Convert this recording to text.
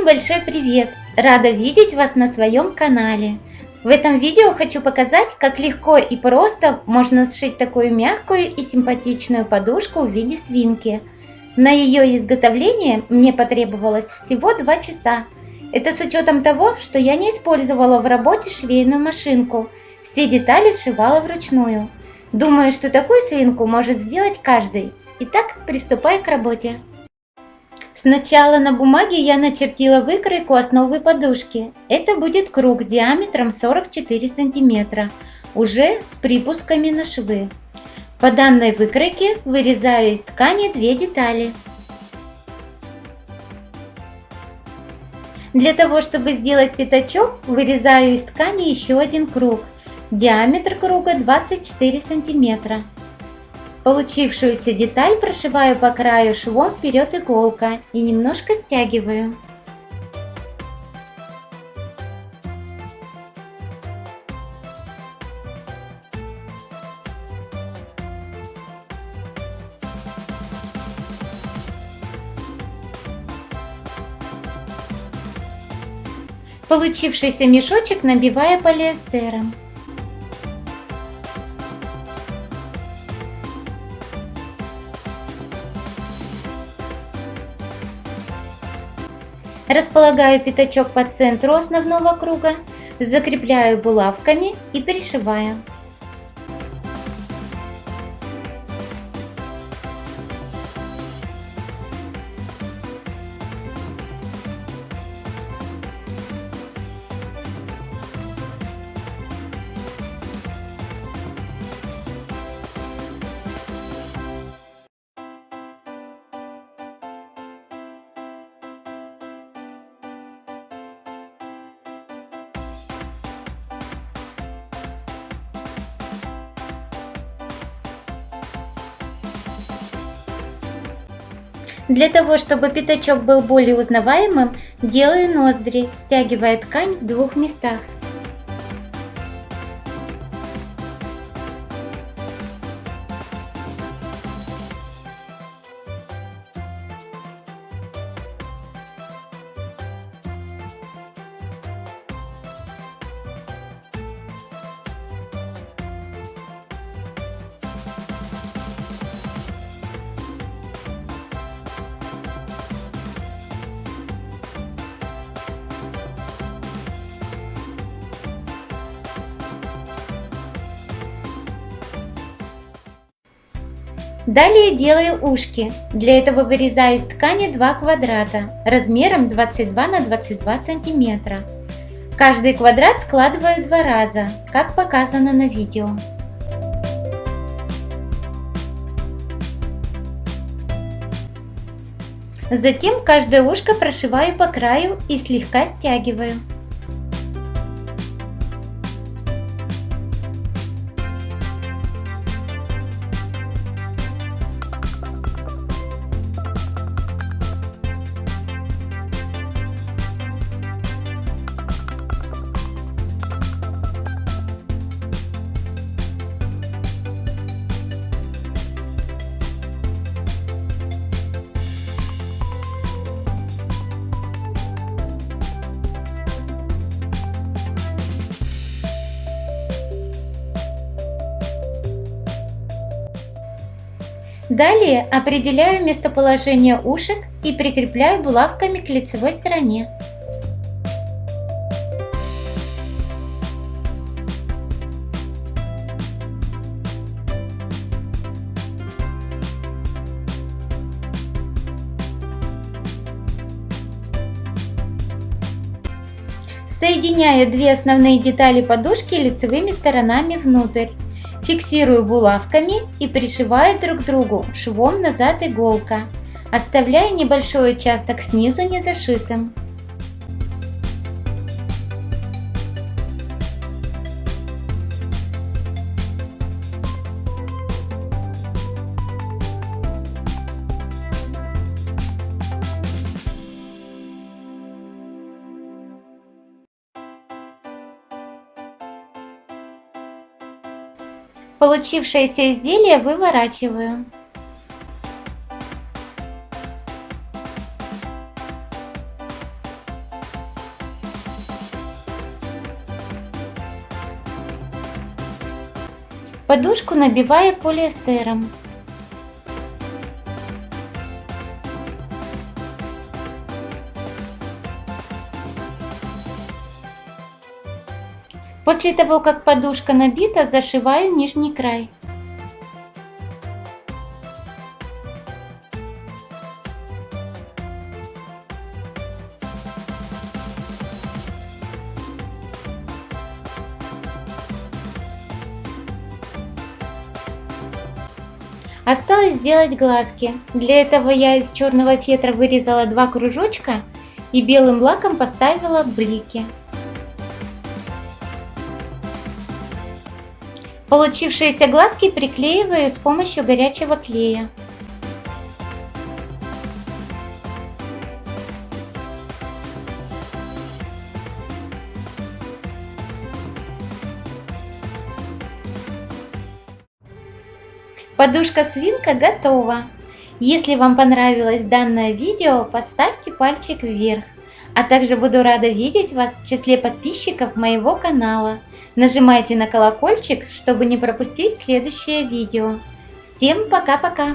большой привет! Рада видеть вас на своем канале. В этом видео хочу показать, как легко и просто можно сшить такую мягкую и симпатичную подушку в виде свинки. На ее изготовление мне потребовалось всего 2 часа. Это с учетом того, что я не использовала в работе швейную машинку. Все детали сшивала вручную. Думаю, что такую свинку может сделать каждый. Итак, приступай к работе. Сначала на бумаге я начертила выкройку основы подушки. Это будет круг диаметром 44 сантиметра, уже с припусками на швы. По данной выкройке вырезаю из ткани 2 детали. Для того, чтобы сделать пятачок, вырезаю из ткани еще один круг. Диаметр круга 24 сантиметра. Получившуюся деталь прошиваю по краю швом вперед иголка и немножко стягиваю. Получившийся мешочек набиваю полиэстером. Располагаю пятачок по центру основного круга, закрепляю булавками и пришиваю. Для того, чтобы пятачок был более узнаваемым, делаю ноздри, стягивая ткань в 2 местах. Далее делаю ушки. Для этого вырезаю из ткани 2 квадрата размером 22 на 22 сантиметра. Каждый квадрат складываю 2 раза, как показано на видео. Затем каждое ушко прошиваю по краю и слегка стягиваю. Далее определяю местоположение ушек и прикрепляю булавками к лицевой стороне. Соединяю 2 основные детали подушки лицевыми сторонами внутрь. Фиксирую булавками и пришиваю друг к другу швом назад иголка, оставляя небольшой участок снизу незашитым. Получившееся изделие выворачиваю. Подушку набиваю полиэстером. После того, как подушка набита, зашиваю нижний край. Осталось сделать глазки. Для этого я из черного фетра вырезала 2 кружочка и белым лаком поставила блики. Получившиеся глазки приклеиваю с помощью горячего клея. Подушка-свинка готова. Если вам понравилось данное видео, поставьте пальчик вверх. А также буду рада видеть вас в числе подписчиков моего канала. Нажимайте на колокольчик, чтобы не пропустить следующее видео. Всем пока-пока!